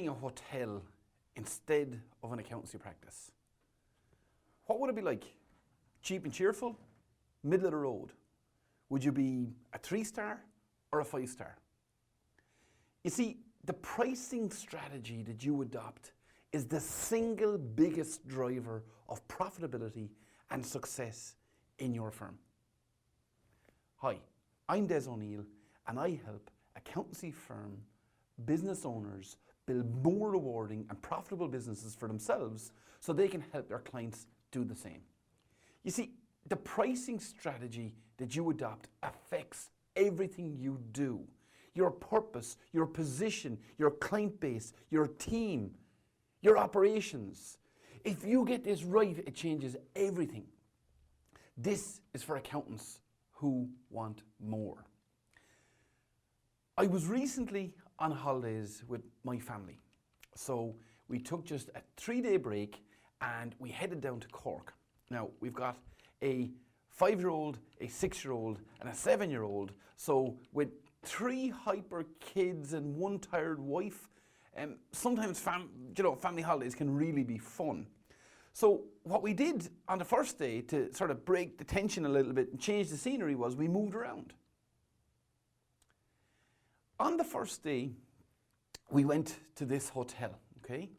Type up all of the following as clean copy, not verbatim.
running a hotel instead of an accountancy practice, what would it be like? Cheap and cheerful? Middle of the road? Would you be a 3-star or a 5-star? You see, the pricing strategy that you adopt is the single biggest driver of profitability and success in your firm. Hi, I'm Des O'Neill, and I help accountancy firm business owners build more rewarding and profitable businesses for themselves so they can help their clients do the same. You see, the pricing strategy that you adopt affects everything you do. Your purpose, your position, your client base, your team, your operations. If you get this right, it changes everything. This is for accountants who want more. I was recently on holidays with my family. So we took just a 3-day break and we headed down to Cork. Now, we've got a 5-year-old, a 6-year-old, and a 7-year-old. So with 3 hyper kids and 1 tired wife, sometimes family holidays can really be fun. So what we did on the first day to sort of break the tension a little bit and change the scenery was we moved around. On the first day, we went to this hotel, okay?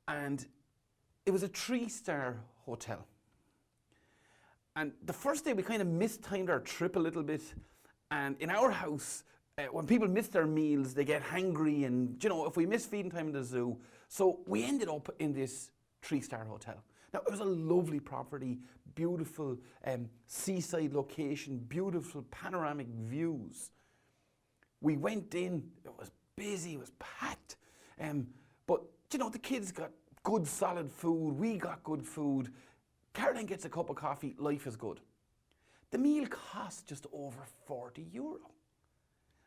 And it was a 3-star hotel. And the first day we kind of mistimed our trip a little bit. And in our house, when people miss their meals, they get hangry and, if we miss feeding time in the zoo. So we ended up in this 3-star hotel. Now, it was a lovely property, beautiful seaside location, beautiful panoramic views. We went in, it was busy, it was packed. But, the kids got good solid food, we got good food. Caroline gets a cup of coffee, life is good. The meal cost just over €40.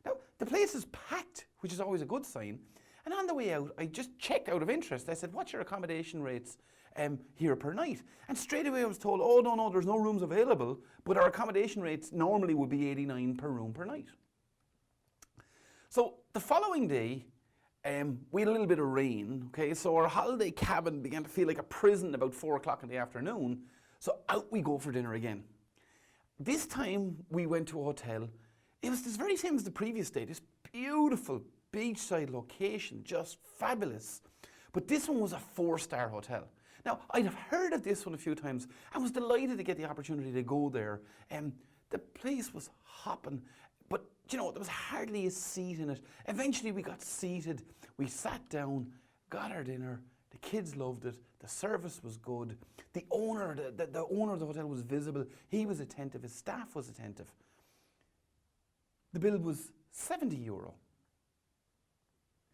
Now, the place is packed, which is always a good sign. And on the way out, I just checked out of interest. I said, what's your accommodation rates here per night? And straight away I was told, oh, no, there's no rooms available, but our accommodation rates normally would be $89 per room per night. So the following day, we had a little bit of rain, okay? So our holiday cabin began to feel like a prison about 4 o'clock in the afternoon. So out we go for dinner again. This time we went to a hotel. It was the very same as the previous day, this beautiful beachside location, just fabulous. But this one was a 4-star hotel. Now, I'd have heard of this one a few times and was delighted to get the opportunity to go there. The place was hopping, but there was hardly a seat in it. Eventually we got seated, we sat down, got our dinner. The kids loved it, the service was good. The owner of the hotel was visible, he was attentive, his staff was attentive. The bill was €70.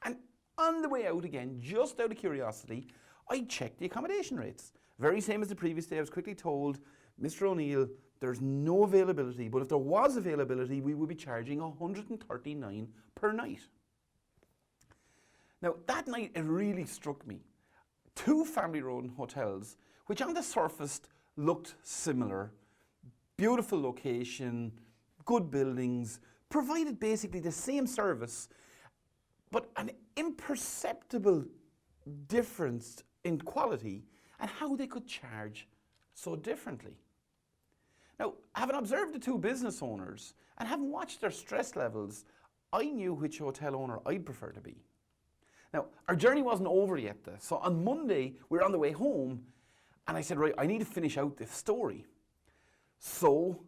And on the way out again, just out of curiosity, I checked the accommodation rates. Very same as the previous day, I was quickly told, Mr. O'Neill, there's no availability, but if there was availability, we would be charging $139 per night. Now, that night, it really struck me. 2 family-run hotels, which on the surface looked similar, beautiful location, good buildings, provided basically the same service, but an imperceptible difference in quality and how they could charge so differently. Now, having observed the 2 business owners and having watched their stress levels, I knew which hotel owner I'd prefer to be. Now, our journey wasn't over yet, though. So on Monday, we were on the way home, and I said, right, I need to finish out this story. So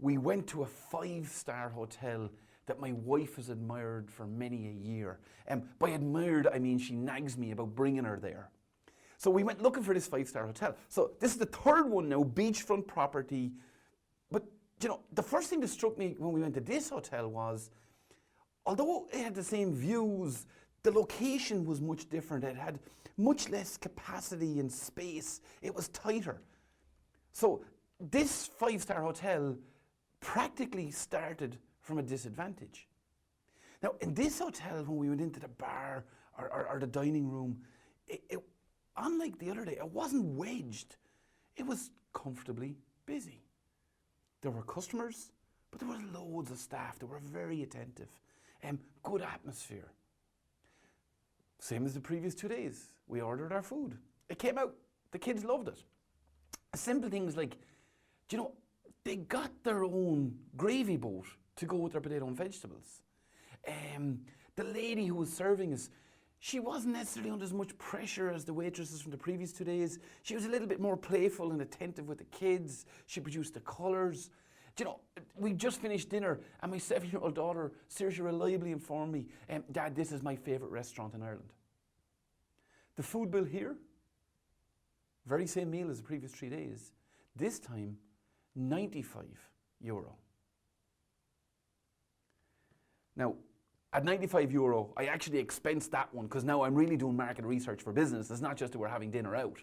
we went to a 5-star hotel that my wife has admired for many a year. By admired, I mean she nags me about bringing her there. So we went looking for this 5-star hotel. So this is the 3rd one now, beachfront property. But, the first thing that struck me when we went to this hotel was, although it had the same views, the location was much different. It had much less capacity and space. It was tighter. So this 5-star hotel practically started from a disadvantage. Now, in this hotel, when we went into the bar or the dining room, it, unlike the other day, it wasn't wedged. It was comfortably busy. There were customers, but there were loads of staff. They were very attentive. Good atmosphere. Same as the previous 2 days. We ordered our food. It came out. The kids loved it. Simple things like, do you know, they got their own gravy boat to go with their potato and vegetables. The lady who was serving us, she wasn't necessarily under as much pressure as the waitresses from the previous 2 days. She was a little bit more playful and attentive with the kids. She produced the colours. Do you know, we just finished dinner and my 7-year-old daughter seriously reliably informed me, Dad, this is my favourite restaurant in Ireland. The food bill here, very same meal as the previous 3 days, this time €95. Now, at €95, I actually expense that one because now I'm really doing market research for business. It's not just that we're having dinner out.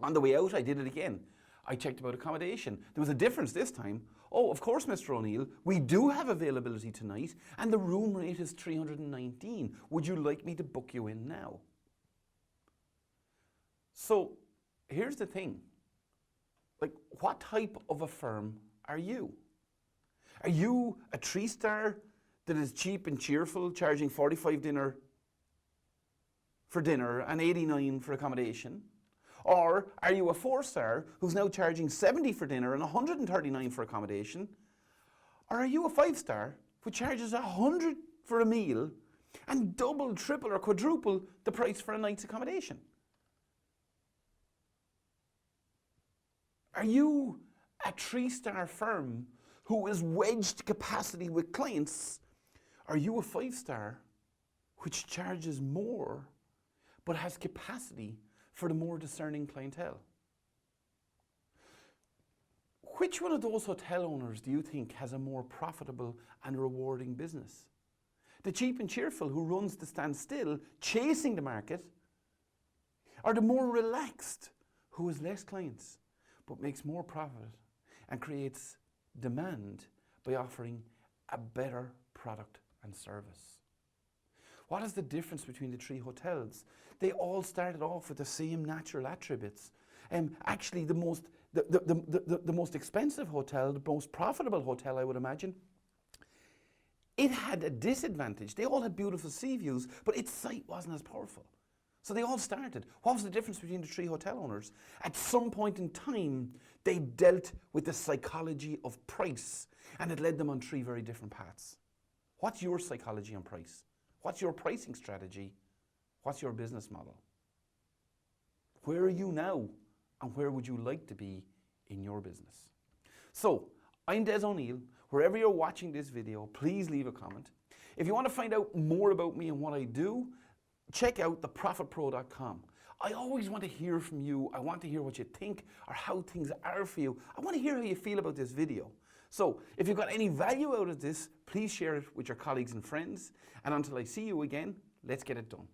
On the way out, I did it again. I checked about accommodation. There was a difference this time. Oh, of course, Mr. O'Neill, we do have availability tonight and the room rate is $319. Would you like me to book you in now? So, here's the thing. Like, what type of a firm are you? Are you a 3-star that is cheap and cheerful, charging $45 for dinner and $89 for accommodation? Or are you a 4-star who's now charging $70 for dinner and $139 for accommodation? Or are you a 5-star who charges $100 for a meal and double, triple or quadruple the price for a night's accommodation? Are you a 3-star firm who is wedged capacity with clients? Are you a 5-star which charges more but has capacity for the more discerning clientele? Which one of those hotel owners do you think has a more profitable and rewarding business? The cheap and cheerful who runs to stand still, chasing the market, or the more relaxed who has less clients but makes more profit and creates demand by offering a better product and service? What is the difference between the 3 hotels? They all started off with the same natural attributes. Actually, the most expensive hotel, the most profitable hotel, I would imagine, it had a disadvantage. They all had beautiful sea views, but its site wasn't as powerful. So they all started. What was the difference between the 3 hotel owners? At some point in time, they dealt with the psychology of price, and it led them on 3 very different paths. What's your psychology on price? What's your pricing strategy? What's your business model? Where are you now, and where would you like to be in your business? So, I'm Des O'Neill. Wherever you're watching this video, please leave a comment. If you want to find out more about me and what I do, check out theprofitpro.com. I always want to hear from you. I want to hear what you think or how things are for you. I want to hear how you feel about this video. So if you've got any value out of this, please share it with your colleagues and friends. And until I see you again, let's get it done.